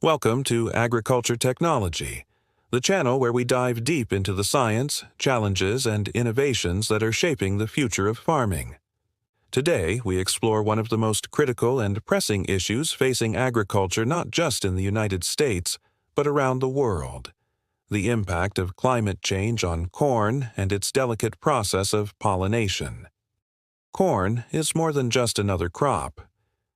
Welcome to Agriculture Technology, the channel where we dive deep into the science, challenges, and innovations that are shaping the future of farming. Today, we explore one of the most critical and pressing issues facing agriculture not just in the United States, but around the world: the impact of climate change on corn and its delicate process of pollination. Corn is more than just another crop.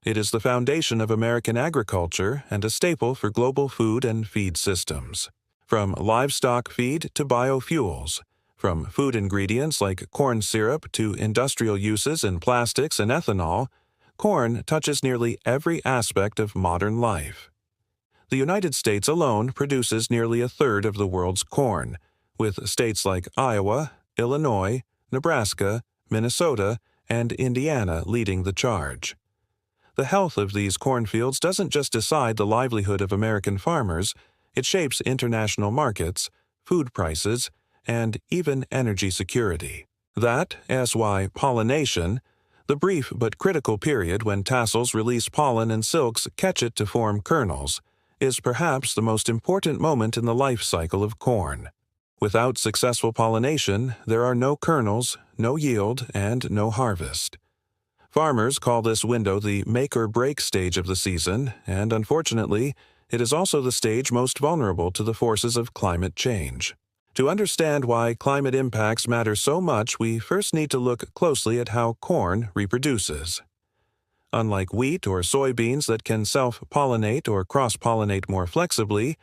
It is the foundation of American agriculture and a staple for global food and feed systems. From livestock feed to biofuels, from food ingredients like corn syrup to industrial uses in plastics and ethanol, corn touches nearly every aspect of modern life. The United States alone produces nearly a third of the world's corn, with states like Iowa, Illinois, Nebraska, Minnesota, and Indiana leading the charge. The health of these cornfields doesn't just decide the livelihood of American farmers, it shapes international markets, food prices, and even energy security. That is why pollination, the brief but critical period when tassels release pollen and silks catch it to form kernels, is perhaps the most important moment in the life cycle of corn. Without successful pollination, there are no kernels, no yield, and no harvest. Farmers call this window the make-or-break stage of the season, and unfortunately, it is also the stage most vulnerable to the forces of climate change. To understand why climate impacts matter so much, we first need to look closely at how corn reproduces. Unlike wheat or soybeans that can self-pollinate or cross-pollinate more flexibly,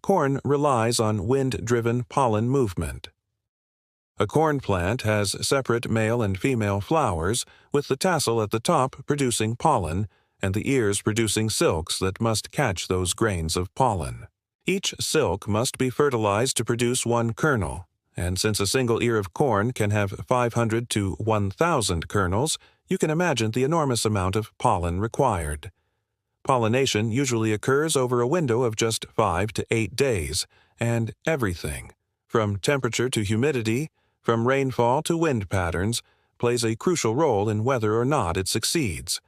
corn relies on wind-driven pollen movement. A corn plant has separate male and female flowers, with the tassel at the top producing pollen and the ears producing silks that must catch those grains of pollen. Each silk must be fertilized to produce one kernel, and since a single ear of corn can have 500 to 1,000 kernels, you can imagine the enormous amount of pollen required. Pollination usually occurs over a window of just 5 to 8 days, and everything, from temperature to humidity, from rainfall to wind patterns, plays a crucial role in whether or not it succeeds.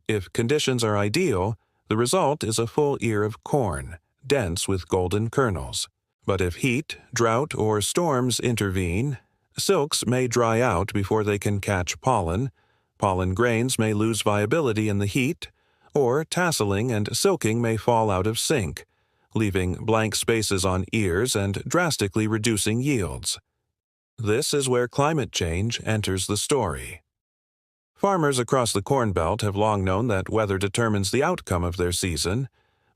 If conditions are ideal, the result is a full ear of corn, dense with golden kernels. But if heat, drought, or storms intervene, silks may dry out before they can catch pollen, pollen grains may lose viability in the heat, or tasseling and silking may fall out of sync, leaving blank spaces on ears and drastically reducing yields. This is where climate change enters the story. Farmers across the Corn Belt have long known that weather determines the outcome of their season,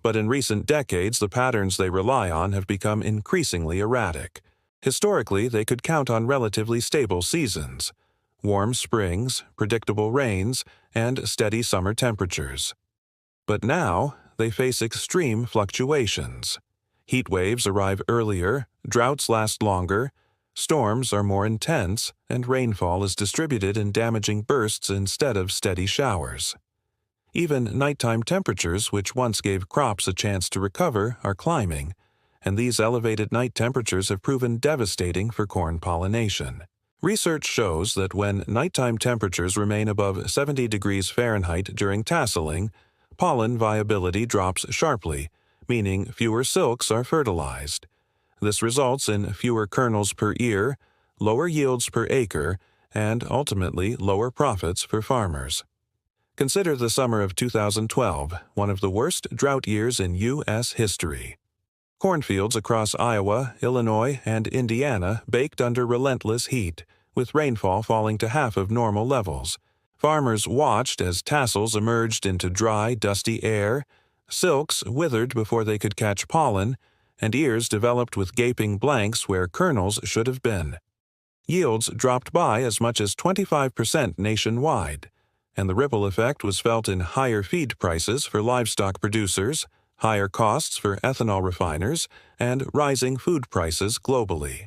but in recent decades the patterns they rely on have become increasingly erratic. Historically, they could count on relatively stable seasons: warm springs, predictable rains, and steady summer temperatures. But now, they face extreme fluctuations. Heat waves arrive earlier, droughts last longer, storms are more intense, and rainfall is distributed in damaging bursts instead of steady showers. Even nighttime temperatures, which once gave crops a chance to recover, are climbing, and these elevated night temperatures have proven devastating for corn pollination. Research shows that when nighttime temperatures remain above 70 degrees Fahrenheit during tasseling, pollen viability drops sharply, meaning fewer silks are fertilized. This results in fewer kernels per ear, lower yields per acre, and ultimately lower profits for farmers. Consider the summer of 2012, one of the worst drought years in U.S. history. Cornfields across Iowa, Illinois, and Indiana baked under relentless heat, with rainfall falling to half of normal levels. Farmers watched as tassels emerged into dry, dusty air, silks withered before they could catch pollen, and ears developed with gaping blanks where kernels should have been. Yields dropped by as much as 25% nationwide, and the ripple effect was felt in higher feed prices for livestock producers, higher costs for ethanol refiners, and rising food prices globally.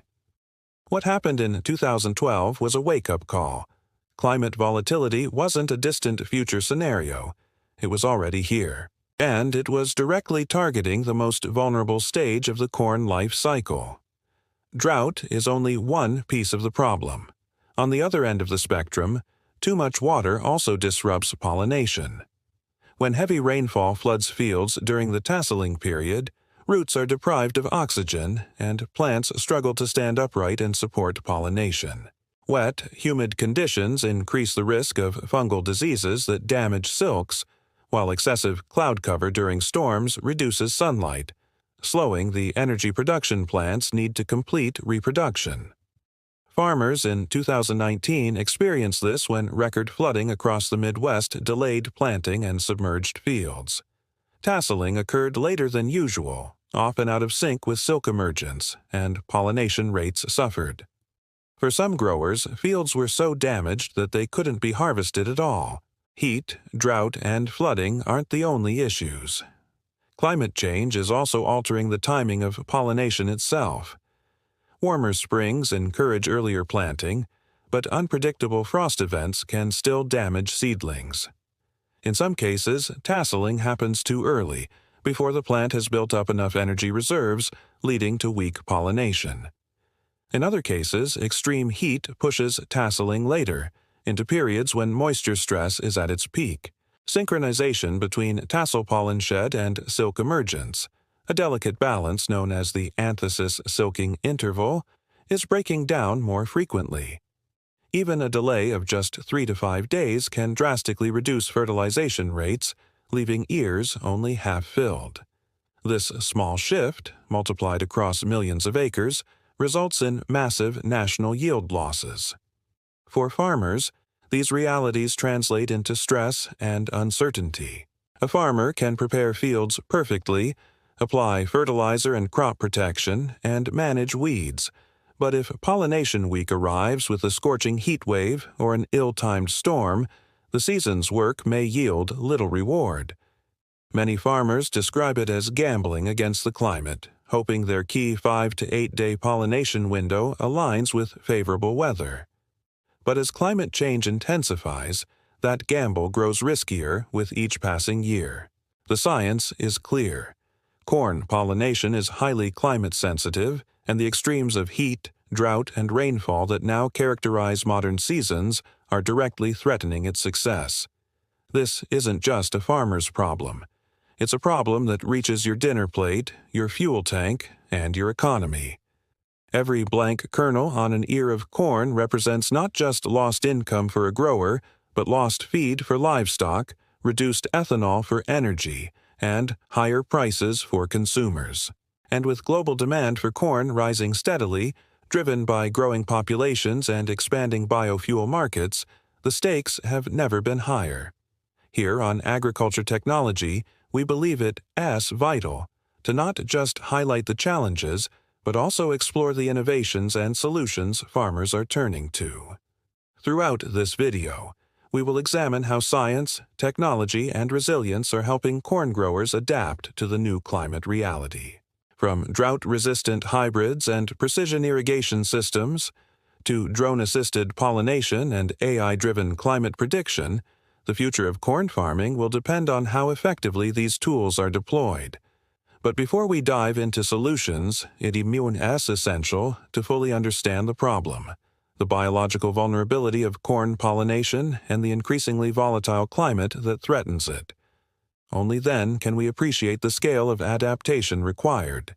What happened in 2012 was a wake-up call. Climate volatility wasn't a distant future scenario. It was already here. And it was directly targeting the most vulnerable stage of the corn life cycle. Drought is only one piece of the problem. On the other end of the spectrum, too much water also disrupts pollination. When heavy rainfall floods fields during the tasseling period, roots are deprived of oxygen and plants struggle to stand upright and support pollination. Wet, humid conditions increase the risk of fungal diseases that damage silks, while excessive cloud cover during storms reduces sunlight, slowing the energy production plants need to complete reproduction. Farmers in 2019 experienced this when record flooding across the Midwest delayed planting and submerged fields. Tasseling occurred later than usual, often out of sync with silk emergence, and pollination rates suffered. For some growers, fields were so damaged that they couldn't be harvested at all. Heat, drought, and flooding aren't the only issues. Climate change is also altering the timing of pollination itself. Warmer springs encourage earlier planting, but unpredictable frost events can still damage seedlings. In some cases, tasseling happens too early, before the plant has built up enough energy reserves, leading to weak pollination. In other cases, extreme heat pushes tasseling later, into periods when moisture stress is at its peak. Synchronization between tassel pollen shed and silk emergence, a delicate balance known as the anthesis-silking interval, is breaking down more frequently. Even a delay of just 3 to 5 days can drastically reduce fertilization rates, leaving ears only half-filled. This small shift, multiplied across millions of acres, results in massive national yield losses. For farmers, these realities translate into stress and uncertainty. A farmer can prepare fields perfectly, apply fertilizer and crop protection, and manage weeds. But if pollination week arrives with a scorching heat wave or an ill-timed storm, the season's work may yield little reward. Many farmers describe it as gambling against the climate, hoping their key 5 to 8 day pollination window aligns with favorable weather. But as climate change intensifies, that gamble grows riskier with each passing year. The science is clear. Corn pollination is highly climate-sensitive, and the extremes of heat, drought, and rainfall that now characterize modern seasons are directly threatening its success. This isn't just a farmer's problem. It's a problem that reaches your dinner plate, your fuel tank, and your economy. Every blank kernel on an ear of corn represents not just lost income for a grower, but lost feed for livestock, reduced ethanol for energy, and higher prices for consumers. And with global demand for corn rising steadily, driven by growing populations and expanding biofuel markets, the stakes have never been higher. Here on Agriculture Technology, we believe it as vital to not just highlight the challenges, but also explore the innovations and solutions farmers are turning to. Throughout this video, we will examine how science, technology, and resilience are helping corn growers adapt to the new climate reality. From drought-resistant hybrids and precision irrigation systems to drone-assisted pollination and AI-driven climate prediction, the future of corn farming will depend on how effectively these tools are deployed. But before we dive into solutions, it is essential to fully understand the problem, the biological vulnerability of corn pollination and the increasingly volatile climate that threatens it. Only then can we appreciate the scale of adaptation required.